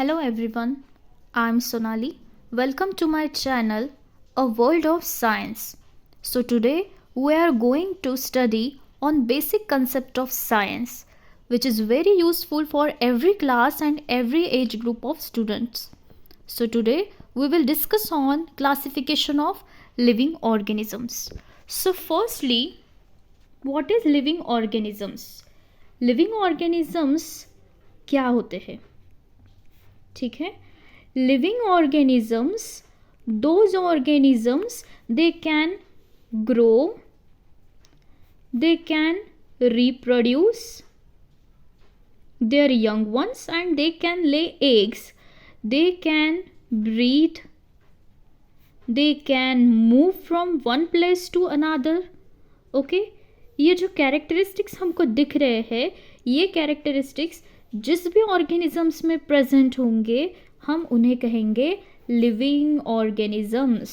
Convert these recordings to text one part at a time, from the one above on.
Hello everyone, I'm Sonali. Welcome to my channel, A World of Science. So today we are going to study on basic concept of science, which is very useful for every class and every age group of students. So today we will discuss on classification of living organisms. So firstly, what is living organisms? Living organisms क्या होते हैं? ठीक है, living organisms, those organisms, they can grow, they can reproduce their young ones and they can lay eggs, they can breed, they can move from one place to another. Okay, ये जो characteristics हमको दिख रहे हैं, ये characteristics जिस भी organisms में प्रेजेंट होंगे हम उन्हें कहेंगे लिविंग ऑर्गेनिजम्स.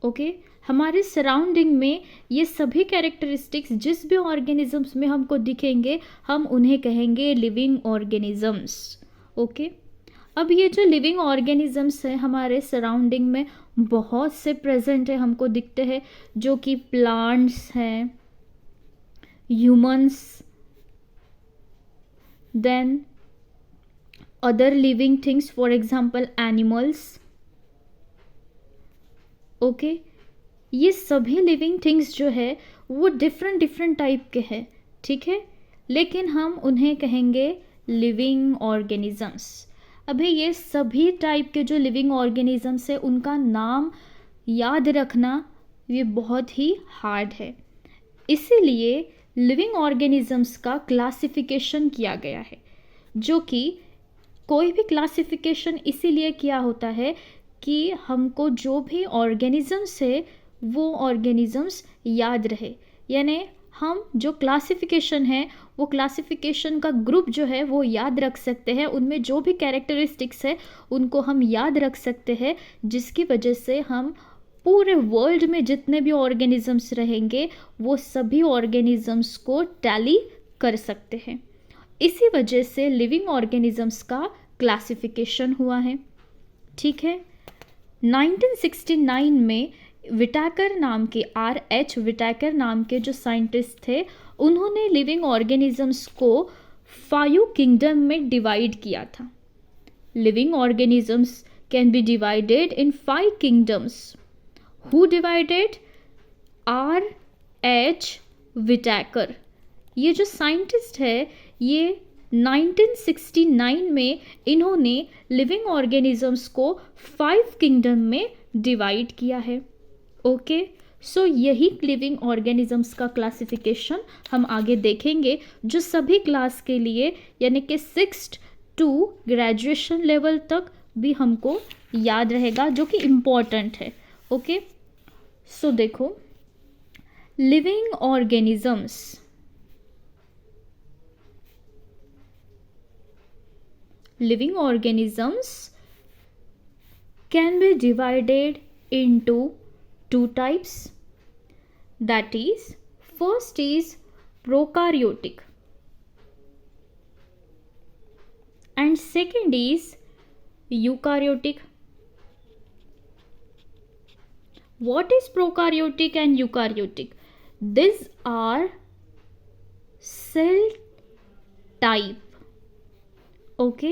ओके, हमारे सराउंडिंग में ये सभी कैरेक्टरिस्टिक्स जिस भी ऑर्गेनिजम्स में हमको दिखेंगे हम उन्हें कहेंगे लिविंग ऑर्गेनिजम्स. ओके, अब ये जो लिविंग ऑर्गेनिजम्स हैं हमारे सराउंडिंग में बहुत से प्रेजेंट है, हमको दिखते हैं, जो कि प्लांट्स हैं, humans, then other living things, for example animals. Okay, ये सभी लिविंग थिंग्स जो है वो डिफरेंट टाइप के हैं, ठीक है, लेकिन हम उन्हें कहेंगे लिविंग ऑर्गेनिजम्स. अभी ये सभी टाइप के जो लिविंग ऑर्गेनिजम्स है उनका नाम याद रखना ये बहुत ही हार्ड है, इसीलिए लिविंग ऑर्गेनिजम्स का क्लासिफिकेशन किया गया है. जो कि कोई भी क्लासिफिकेशन इसीलिए किया होता है कि हमको जो भी ऑर्गेनिजम्स है वो ऑर्गेनिजम्स याद रहे, यानी हम जो क्लासिफिकेशन है वो क्लासिफिकेशन का ग्रुप जो है वो याद रख सकते हैं, उनमें जो भी कैरेक्टरिस्टिक्स है उनको हम याद रख सकते हैं, जिसकी वजह से हम पूरे वर्ल्ड में जितने भी ऑर्गेनिजम्स रहेंगे वो सभी ऑर्गेनिजम्स को टैली कर सकते हैं. इसी वजह से लिविंग ऑर्गेनिजम्स का क्लासिफिकेशन हुआ है. ठीक है, 1969 में विटाकर नाम के R.H. विटाकर नाम के जो साइंटिस्ट थे उन्होंने लिविंग ऑर्गेनिजम्स को 5 किंगडम में डिवाइड किया था. Living organisms can be divided in 5 kingdoms. Who divided? R.H. Whittaker. ये जो साइंटिस्ट है ये 1969 में इन्होंने लिविंग ऑर्गेनिजम्स को 5 किंगडम में डिवाइड किया है. ओके, सो यही लिविंग ऑर्गेनिजम्स का क्लासिफिकेशन हम आगे देखेंगे, जो सभी क्लास के लिए यानी कि 6th to ग्रेजुएशन लेवल तक भी हमको याद रहेगा, जो कि इम्पॉर्टेंट है. ओके, सो देखो, living organisms, living organisms can be divided into 2 types. That is, first is prokaryotic and second is eukaryotic. What is prokaryotic and eukaryotic? These are cell type. Okay,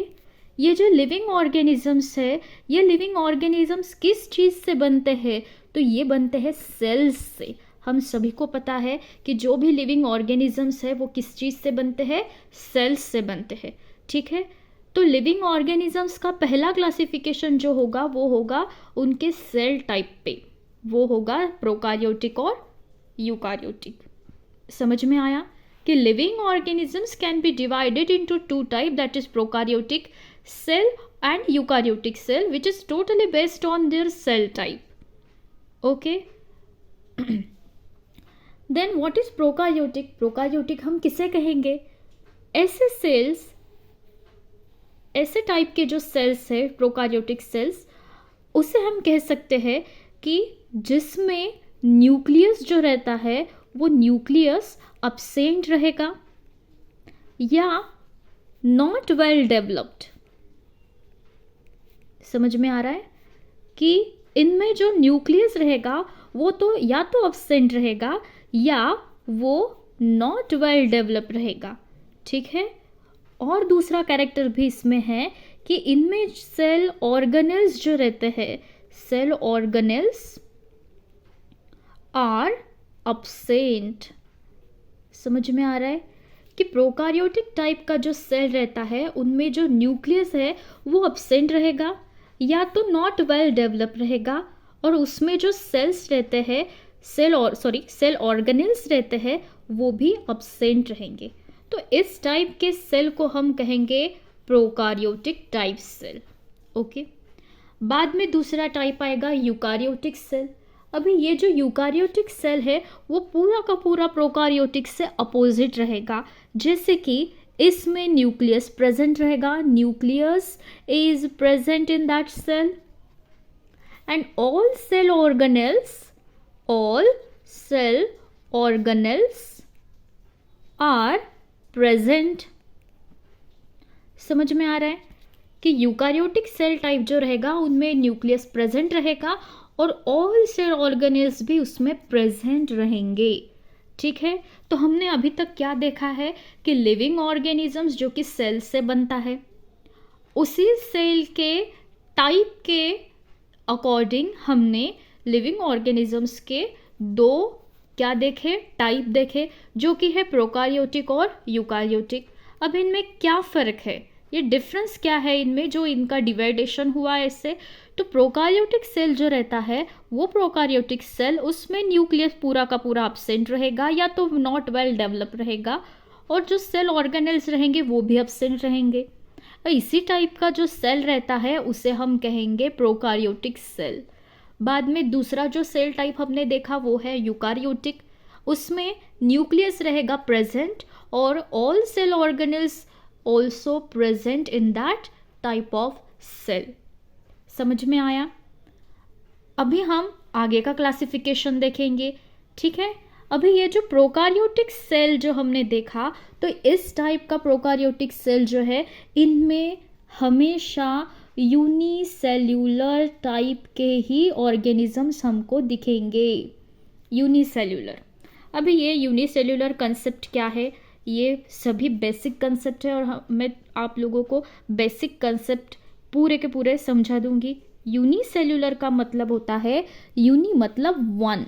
ये जो लिविंग ऑर्गेनिजम्स है ये living organisms किस चीज़ से बनते हैं? तो ये बनते हैं सेल्स से. हम सभी को पता है कि जो भी लिविंग ऑर्गेनिजम्स है वो किस चीज़ से बनते हैं? सेल्स से बनते हैं. ठीक है, तो लिविंग ऑर्गेनिजम्स का पहला क्लासिफिकेशन जो होगा वो होगा उनके सेल टाइप पे, वो होगा प्रोकार्योटिक और यूकार्योटिक. समझ में आया कि living organisms can be divided into 2 type, that is prokaryotic cell and eukaryotic cell, which is totally based on their cell type. Okay, then what is prokaryotic? Prokaryotic हम किसे कहेंगे? ऐसे सेल्स, ऐसे टाइप के जो सेल्स है prokaryotic cells, उसे हम कह सकते हैं कि जिसमें न्यूक्लियस जो रहता है वो न्यूक्लियस absent रहेगा या नॉट वेल डेवलप्ड. समझ में आ रहा है कि इनमें जो न्यूक्लियस रहेगा वो तो या तो अब्सेंट रहेगा या वो नॉट वेल डेवलप रहेगा, ठीक है। और दूसरा कैरेक्टर भी इसमें है कि इनमें सेल ऑर्गेनेल्स जो रहते हैं, सेल ऑर्गेनेल्स आर अब्सेंट। समझ में आ रहा है कि प्रोकार्योटिक टाइप का जो सेल रहता है उनमें जो न्यूक्लियस है वो अब्सेंट रहेगा या तो नॉट वेल डेवलप रहेगा, और उसमें जो सेल्स रहते हैं, सेल ऑर्गेनेल्स रहते हैं, वो भी अब्सेंट रहेंगे। तो इस टाइप के सेल को हम कहेंगे प्रोकार्योटिक टाइप सेल। ओके, बाद में दूसरा टाइप आएगा यूकार्योटिक सेल। अभी ये जो यूकार्योटिक सेल है वो पूरा का पूरा प्रोकार्योटिक से अपोजिट रहेगा। जैसे कि इसमें न्यूक्लियस प्रेजेंट रहेगा, nucleus is present in that cell, and all cell organelles are present. समझ में आ रहा है कि यूकार्योटिक सेल टाइप जो रहेगा उनमें न्यूक्लियस प्रेजेंट रहेगा और ऑल सेल ऑर्गेनेल्स भी उसमें प्रेजेंट रहेंगे, ठीक है। तो हमने अभी तक क्या देखा है कि लिविंग ऑर्गेनिजम्स जो कि सेल से बनता है, उसी सेल के टाइप के अकॉर्डिंग हमने लिविंग ऑर्गेनिजम्स के दो क्या देखे, टाइप देखे, जो कि है प्रोकार्योटिक और यूकार्योटिक। अब इनमें क्या फ़र्क है, ये डिफरेंस क्या है इनमें जो इनका डिवाइडेशन हुआ है इससे। तो प्रोकार्योटिक सेल जो रहता है वो प्रोकार्योटिक सेल, उसमें न्यूक्लियस पूरा का पूरा अब्सेंट रहेगा या तो नॉट वेल डेवलप रहेगा, और जो सेल ऑर्गेनेल्स रहेंगे वो भी अब्सेंट रहेंगे। इसी टाइप का जो सेल रहता है उसे हम कहेंगे प्रोकार्योटिक सेल। बाद में दूसरा जो सेल टाइप हमने देखा वो है यूकार्योटिक। उसमें न्यूक्लियस रहेगा प्रेजेंट और all cell organelles also present in that type of cell. समझ में आया? अभी हम आगे का क्लासिफिकेशन देखेंगे, ठीक है। अभी ये जो प्रोकार्योटिक सेल जो हमने देखा, तो इस टाइप का प्रोकार्योटिक सेल जो है इनमें हमेशा यूनिसेल्यूलर टाइप के ही ऑर्गेनिजम्स हमको दिखेंगे, यूनिसेल्यूलर। अभी ये यूनिसेल्यूलर कंसेप्ट क्या है, ये सभी बेसिक कंसेप्ट है और मैं आप लोगों को बेसिक कंसेप्ट पूरे के पूरे समझा दूंगी। यूनिसेल्यूलर का मतलब होता है, यूनि मतलब वन,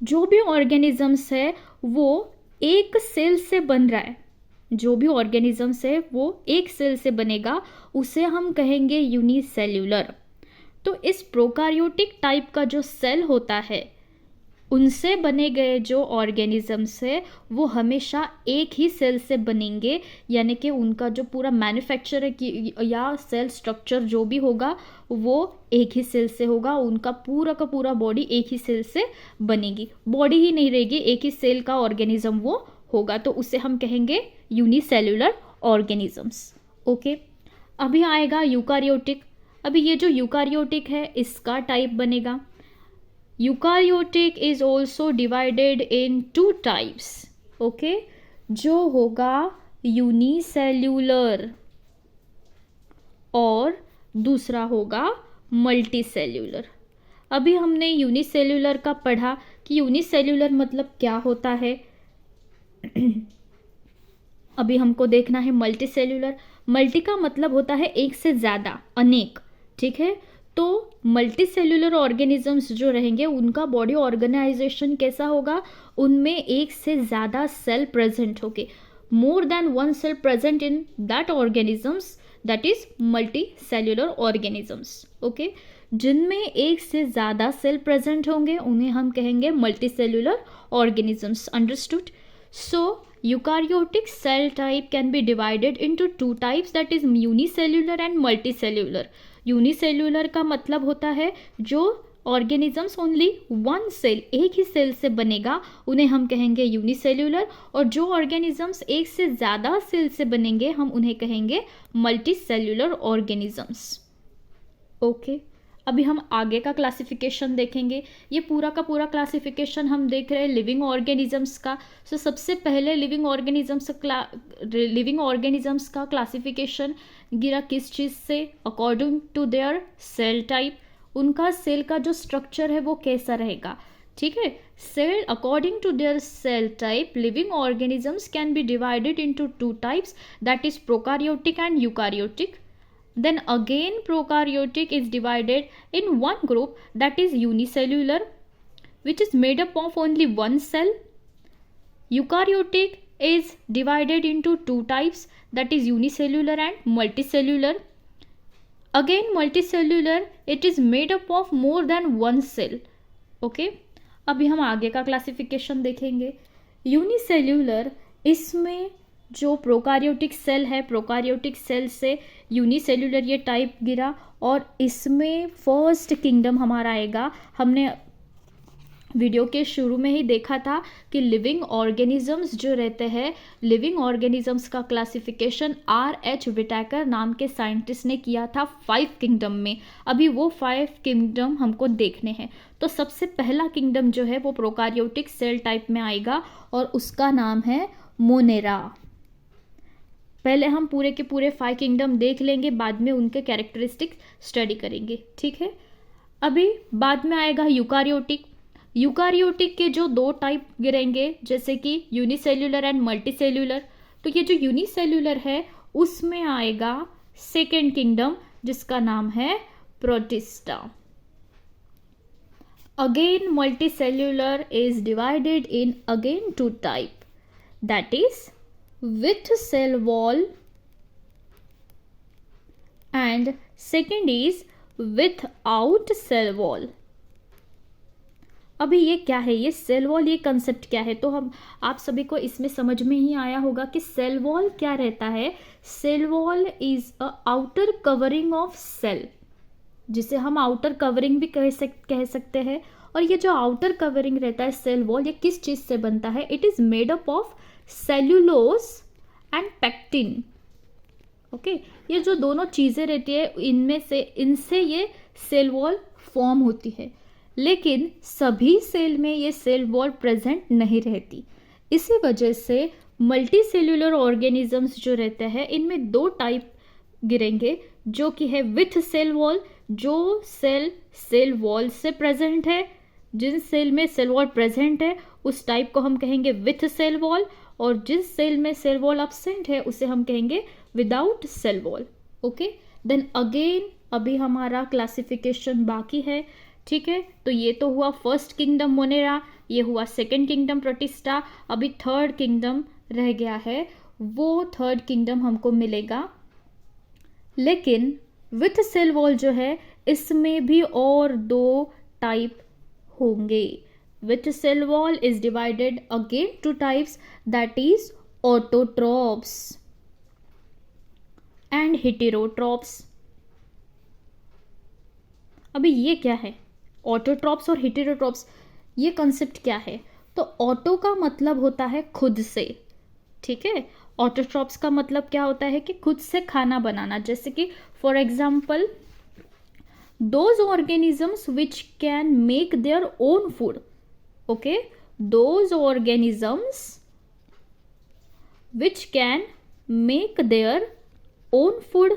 जो भी ऑर्गेनिजम्स है वो एक सेल से बन रहा है, जो भी ऑर्गेनिजम्स है वो एक सेल से बनेगा, उसे हम कहेंगे यूनिसेल्यूलर। तो इस प्रोकार्योटिक टाइप का जो सेल होता है उनसे बने गए जो ऑर्गेनिजम्स है वो हमेशा एक ही सेल से बनेंगे, यानी कि उनका जो पूरा मैन्युफैक्चर या सेल स्ट्रक्चर जो भी होगा वो एक ही सेल से होगा, उनका पूरा का पूरा बॉडी एक ही सेल से बनेगी, बॉडी ही नहीं रहेगी, एक ही सेल का ऑर्गेनिज्म वो होगा, तो उसे हम कहेंगे यूनिसेल्यूलर ऑर्गेनिजम्स। ओके, अभी आएगा यूकार्योटिक। अभी ये जो यूकार्योटिक है इसका टाइप बनेगा, eukaryotic is also divided in two types. Okay, जो होगा यूनिसेल्यूलर और दूसरा होगा मल्टीसेल्यूलर। अभी हमने यूनिसेल्यूलर का पढ़ा कि यूनिसेल्यूलर मतलब क्या होता है। अभी हमको देखना है मल्टीसेल्यूलर। मल्टी का मतलब होता है एक से ज़्यादा, अनेक, ठीक है। तो मल्टीसेल्यूलर ऑर्गेनिजम्स जो रहेंगे उनका बॉडी ऑर्गेनाइजेशन कैसा होगा, उनमें एक से ज़्यादा सेल प्रेजेंट होंगे, more than one cell present in that organisms, that is multicellular organisms. Okay, जिनमें एक से ज़्यादा सेल प्रेजेंट होंगे उन्हें हम कहेंगे multicellular organisms. Understood? So eukaryotic cell type can be divided into two types, that is unicellular and multicellular. Unicellular का मतलब होता है जो ऑर्गेनिजम्स ओनली वन सेल, एक ही सेल से बनेगा, उन्हें हम कहेंगे यूनिसेल्यूलर, और जो ऑर्गेनिजम्स एक से ज़्यादा सेल से बनेंगे हम उन्हें कहेंगे मल्टीसेल्यूलर ऑर्गेनिजम्स। ओके, अभी हम आगे का क्लासिफिकेशन देखेंगे। ये पूरा का पूरा क्लासिफिकेशन हम देख रहे हैं लिविंग ऑर्गेनिजम्स का। सो सबसे पहले लिविंग ऑर्गेनिजम्स का क्लासिफिकेशन गिरा किस चीज़ से, according to their cell type. उनका सेल का जो स्ट्रक्चर है वो कैसा रहेगा, ठीक है। Cell according to their cell type living organisms can be divided into two types, that is prokaryotic and eukaryotic. Then again prokaryotic is divided in one group, that is unicellular, which is made up of only one cell. Eukaryotic is divided into two types, that is unicellular and multicellular. Again multicellular, it is made up of more than one cell. Okay, अभी हम आगे का classification देखेंगे। Unicellular, इसमें जो prokaryotic cell है, prokaryotic cell से unicellular ये टाइप गिरा, और इसमें फर्स्ट किंगडम हमारा आएगा। हमने वीडियो के शुरू में ही देखा था कि लिविंग ऑर्गेनिजम्स जो रहते हैं, लिविंग ऑर्गेनिजम्स का क्लासिफिकेशन R.H. विटैकर नाम के साइंटिस्ट ने किया था 5 किंगडम में। अभी वो 5 किंगडम हमको देखने हैं। तो सबसे पहला किंगडम जो है वो प्रोकार्योटिक सेल टाइप में आएगा और उसका नाम है मोनेरा। पहले हम पूरे के पूरे 5 किंगडम देख लेंगे, बाद में उनके कैरेक्टरिस्टिक स्टडी करेंगे, ठीक है। अभी बाद में आएगा यूकार्योटिक। यूकार्योटिक के जो 2 टाइप गिरेंगे, जैसे कि यूनिसेल्यूलर एंड मल्टीसेल्यूलर। तो ये जो यूनिसेल्यूलर है उसमें आएगा सेकेंड किंगडम, जिसका नाम है protista. Again multicellular is divided in again 2 type, that is with cell wall and second is without cell wall. अभी ये क्या है, ये सेल वॉल, ये कंसेप्ट क्या है, तो हम आप सभी को इसमें समझ में ही आया होगा कि सेल वॉल क्या रहता है। Cell wall is a outer covering of cell, जिसे हम आउटर कवरिंग भी कह सकते हैं। और ये जो आउटर कवरिंग रहता है सेल वॉल, ये किस चीज़ से बनता है, it is made up of cellulose and pectin. Okay, ये जो दोनों चीज़ें रहती है इनसे ये सेल वॉल फॉर्म होती है, लेकिन सभी सेल में ये सेल वॉल प्रेजेंट नहीं रहती। इसी वजह से मल्टी सेल्यूलर ऑर्गेनिजम्स जो रहते हैं इनमें 2 टाइप गिरेंगे, जो कि है विथ सेल वॉल, जो सेल वॉल से प्रेजेंट है, जिन सेल में सेल वॉल प्रेजेंट है उस टाइप को हम कहेंगे विथ सेल वॉल, और जिस सेल में सेल वॉल एब्सेंट है उसे हम कहेंगे without cell wall. Okay, then again अभी हमारा क्लासिफिकेशन बाकी है, ठीक है। तो ये तो हुआ फर्स्ट किंगडम मोनेरा, ये हुआ सेकेंड किंगडम प्रोटिस्टा। अभी थर्ड किंगडम रह गया है, वो थर्ड किंगडम हमको मिलेगा, लेकिन विथ सेल वॉल जो है इसमें भी और 2 टाइप होंगे। With cell wall is divided again 2 types, that is autotrophs and heterotrophs. अभी ये क्या है, ऑटोट्रॉप्स और हेटेरोट्रॉप्स, ये कंसेप्ट क्या है। तो ऑटो का मतलब होता है खुद से, ठीक है। ऑटोट्रॉप्स का मतलब क्या होता है कि खुद से खाना बनाना, जैसे कि for example those organisms which can make their own food. Okay, those organisms which can make their own food,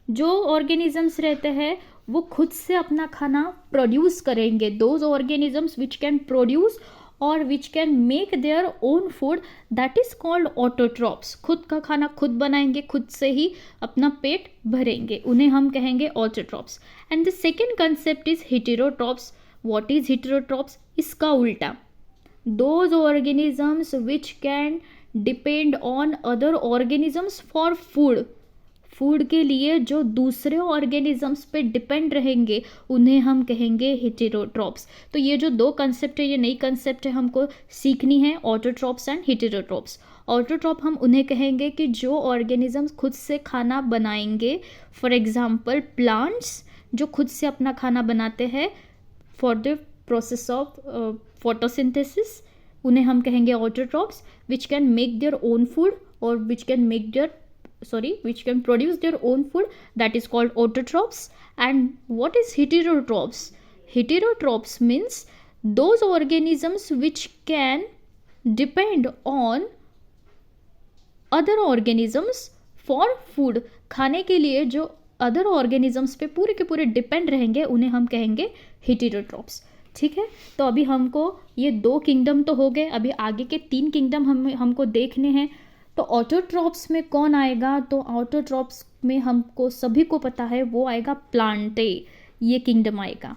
जो ऑर्गेनिजम्स रहते हैं वो खुद से अपना खाना प्रोड्यूस करेंगे। Those organisms which can produce और which can make their own food, that is called autotrophs. खुद का खाना खुद बनाएंगे, खुद से ही अपना पेट भरेंगे, उन्हें हम कहेंगे autotrophs. And the second concept is heterotrophs. What is heterotrophs, इसका उल्टा, those organisms which can depend on other organisms for food, food के लिए जो दूसरे ऑर्गेनिजम्स पे डिपेंड रहेंगे उन्हें हम कहेंगे हेटेरोट्रॉप्स। तो ये जो 2 कंसेप्ट है, ये नई कंसेप्ट है, हमको सीखनी है, ऑटोट्रॉप्स एंड हेटेरोट्रॉप्स। ऑटोट्रॉप हम उन्हें कहेंगे कि जो ऑर्गेनिजम्स खुद से खाना बनाएंगे, फॉर एग्जांपल प्लांट्स जो खुद से अपना खाना बनाते हैं for the process of photosynthesis, उन्हें हम कहेंगे autotrophs, which can make their own food और which can make their which can produce their own food, that is called autotrophs. And what is heterotrophs? Heterotrophs means those organisms which can depend on other organisms for food. खाने के लिए जो other organisms पे पूरे के पूरे depend रहेंगे उन्हें हम कहेंगे हेटेरोट्रॉप्स. ठीक है, तो अभी हमको ये 2 किंगडम तो हो गए, अभी आगे के 3 किंगडम हमको देखने हैं. तो ऑटोट्रॉप्स में कौन आएगा? तो ऑटोट्रॉप्स में हमको सभी को पता है वो आएगा प्लांटे, ये किंगडम आएगा.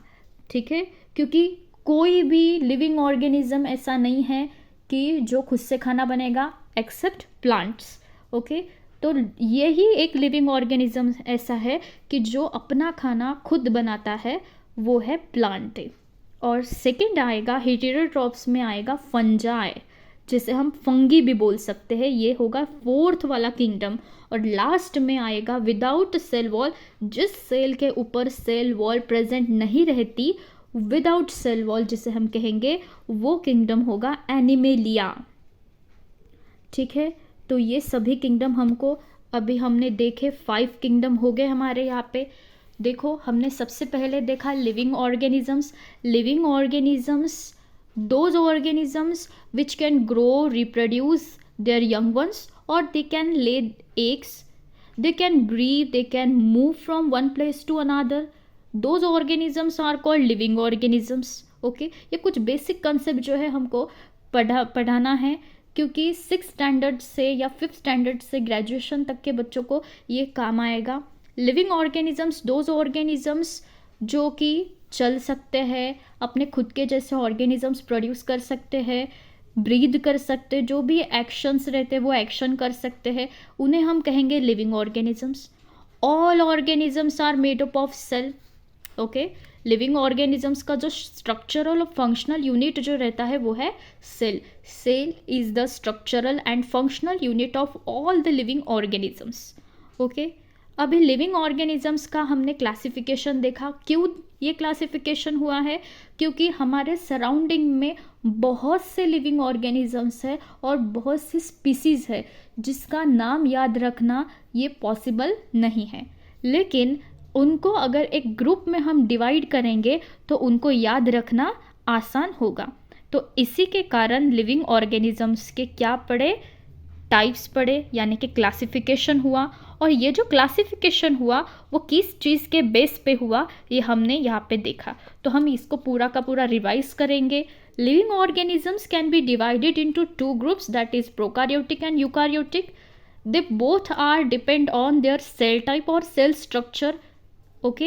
ठीक है, क्योंकि कोई भी लिविंग ऑर्गेनिज्म ऐसा नहीं है कि जो खुद से खाना बनेगा एक्सेप्ट प्लांट्स. ओके, तो यही एक लिविंग ऑर्गेनिज्म ऐसा है कि जो अपना खाना खुद बनाता है, वो है प्लांट. और सेकंड आएगा हेटेरोट्रॉप्स में आएगा फंजाई, जिसे हम फंगी भी बोल सकते हैं, ये होगा 4th वाला किंगडम. और लास्ट में आएगा विदाउट सेल वॉल, जिस सेल के ऊपर सेल वॉल प्रेजेंट नहीं रहती, विदाउट सेल वॉल जिसे हम कहेंगे, वो किंगडम होगा एनिमेलिया. ठीक है, तो ये सभी किंगडम हमको अभी हमने देखे, 5 किंगडम हो गए हमारे यहाँ पे. देखो, हमने सबसे पहले देखा living organisms. Living organisms those organisms which can grow, reproduce their young ones, और they can lay eggs, they can breathe, they can move from one place to another. Those organisms are called living organisms. Okay, ये कुछ basic concept जो है हमको पढ़ाना है, क्योंकि 6th standard से या 5th स्टैंडर्ड से ग्रेजुएशन तक के बच्चों को ये काम आएगा. लिविंग ऑर्गेनिजम्स दोज ऑर्गेनिजम्स जो कि चल सकते हैं, अपने खुद के जैसे ऑर्गेनिजम्स प्रोड्यूस कर सकते हैं, ब्रीद कर सकते हैं, जो भी एक्शंस रहते हैं वो एक्शन कर सकते हैं, उन्हें हम कहेंगे living organisms. All organisms are made up of cell. Okay, living organisms का जो स्ट्रक्चरल और फंक्शनल यूनिट जो रहता है वो है cell. Cell is the structural and functional unit of all the living organisms. Okay, अभी लिविंग ऑर्गेनिजम्स का हमने क्लासिफिकेशन देखा. क्यों ये क्लासिफिकेशन हुआ है? क्योंकि हमारे सराउंडिंग में बहुत से लिविंग ऑर्गेनिजम्स है और बहुत सी स्पीसीज है जिसका नाम याद रखना ये पॉसिबल नहीं है, लेकिन उनको अगर एक ग्रुप में हम डिवाइड करेंगे तो उनको याद रखना आसान होगा. तो इसी के कारण लिविंग ऑर्गेनिजम्स के क्या पढ़े? टाइप्स पढ़े, यानी कि क्लासिफिकेशन हुआ. और ये जो क्लासिफिकेशन हुआ वो किस चीज़ के बेस पे हुआ, ये हमने यहाँ पे देखा. तो हम इसको पूरा का पूरा रिवाइज करेंगे. Living organisms can be divided into 2 groups, that is prokaryotic and eukaryotic. They both are depend on their cell type और cell structure. Okay,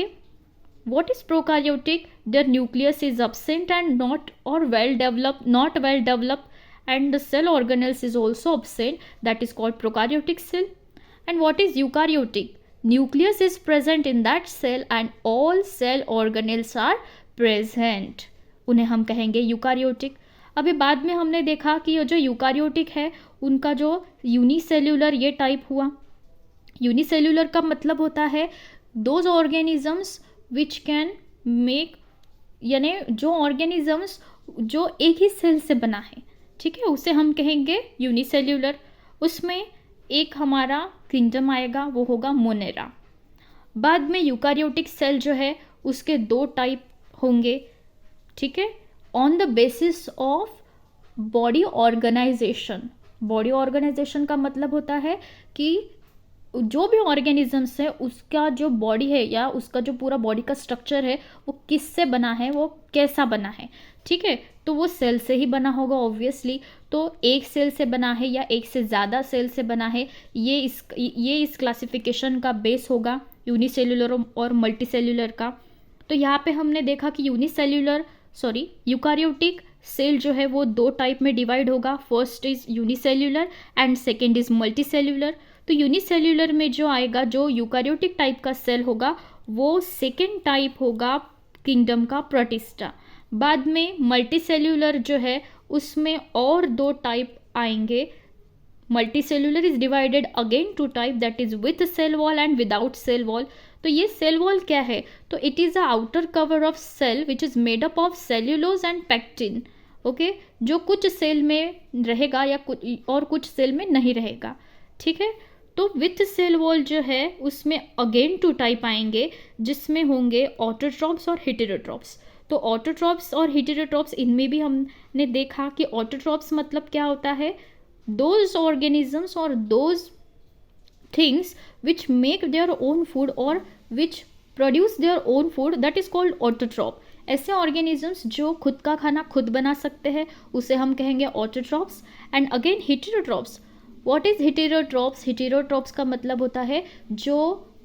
what is prokaryotic? Their nucleus is absent and not well developed, and the cell organelles is also absent, that is called prokaryotic cell. And what is eukaryotic? Nucleus is present in that cell and all cell organelles are present, उन्हें हम कहेंगे eukaryotic. अभी बाद में हमने देखा कि ये जो यूकारियोटिक है उनका जो यूनिसेल्यूलर ये टाइप हुआ. यूनिसेल्यूलर का मतलब होता है those organisms which can make, यानी जो ऑर्गेनिजम्स जो एक ही सेल से बना है, ठीक है, उसे हम कहेंगे यूनिसेल्यूलर. उसमें एक हमारा किंगडम आएगा, वो होगा मोनेरा. बाद में यूकारियोटिक सेल जो है उसके 2 टाइप होंगे. ठीक है, on the basis of body organization. Body organization का मतलब होता है कि जो भी ऑर्गेनिजम्स है उसका जो बॉडी है या उसका जो पूरा बॉडी का स्ट्रक्चर है वो किससे बना है, वो कैसा बना है. ठीक है, तो वो सेल से ही बना होगा ऑब्वियसली. तो एक सेल से बना है या एक से ज़्यादा सेल से बना है, ये इस क्लासिफिकेशन का बेस होगा, यूनिसेल्यूलर और मल्टीसेल्यूलर का. तो यहाँ पे हमने देखा कि यूकारियोटिक सेल जो है वो 2 टाइप में डिवाइड होगा. First is unicellular and second is multicellular. तो यूनिसेल्यूलर में जो आएगा, जो यूकारियोटिक टाइप का सेल होगा, वो सेकेंड टाइप होगा किंगडम का प्रोटिस्टा. बाद में मल्टीसेल्यूलर जो है उसमें और 2 टाइप आएंगे. Multicellular is divided again 2 type, that is with cell wall and without cell wall. तो ये सेल वॉल क्या है? तो it is a outer cover of cell which is made up of cellulose and pectin. Okay, जो कुछ cell में रहेगा या कुछ सेल में नहीं रहेगा. ठीक है, तो विथ सेल वॉल जो है उसमें अगेन 2 टाइप आएंगे, जिसमें होंगे ऑटोट्रॉप्स और हेटेरोट्रॉप्स। तो ऑटोट्रॉप्स और हेटेरोट्रॉप्स, इनमें भी हमने देखा कि ऑटोट्रॉप्स मतलब क्या होता है, दोज ऑर्गेनिजम्स और those things which make their own food or which produce their own food, that is called autotroph। ऐसे ऑर्गेनिजम्स जो खुद का खाना खुद बना सकते हैं उसे हम कहेंगे autotrophs. And again heterotrophs, what is heterotrophs? Heterotrophs का मतलब होता है जो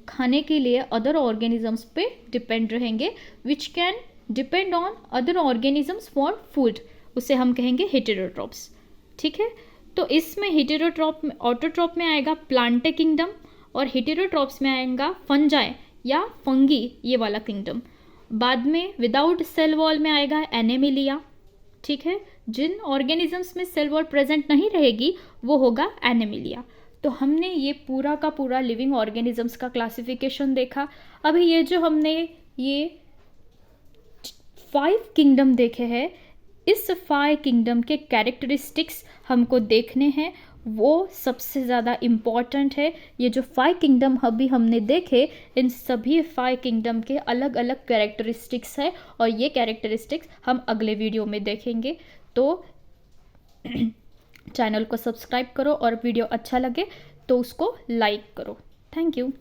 खाने के लिए अदर ऑर्गेनिजम्स पे डिपेंड रहेंगे, which can depend on other organisms for food, उसे हम कहेंगे हेटेरोट्रॉप्स। ठीक है, तो इसमें हेटेरोट्रॉप में, ऑटोट्रॉप में आएगा प्लांटे किंगडम और हेटेरोट्रॉप्स में आएगा फंजाई या फंगी, ये वाला किंगडम। बाद में विदाउट सेल वॉल में आएगा एनिमिलिया। ठीक है, जिन ऑर्गेनिजम्स में सेल वॉल प्रेजेंट नहीं रहेगी वो होगा एनिमिलिया। तो हमने ये पूरा का पूरा लिविंग ऑर्गेनिजम्स का क्लासिफिकेशन देखा। अभी ये जो हमने ये 5 किंगडम देखे हैं, इस 5 किंगडम के कैरेक्टरिस्टिक्स हमको देखने हैं, वो सबसे ज़्यादा इम्पॉर्टेंट है। ये जो 5 किंगडम अभी हमने देखे, इन सभी 5 किंगडम के अलग अलग कैरेक्टरिस्टिक्स है और ये कैरेक्टरिस्टिक्स हम अगले वीडियो में देखेंगे। तो चैनल को सब्सक्राइब करो और वीडियो अच्छा लगे तो उसको लाइक करो। Thank you.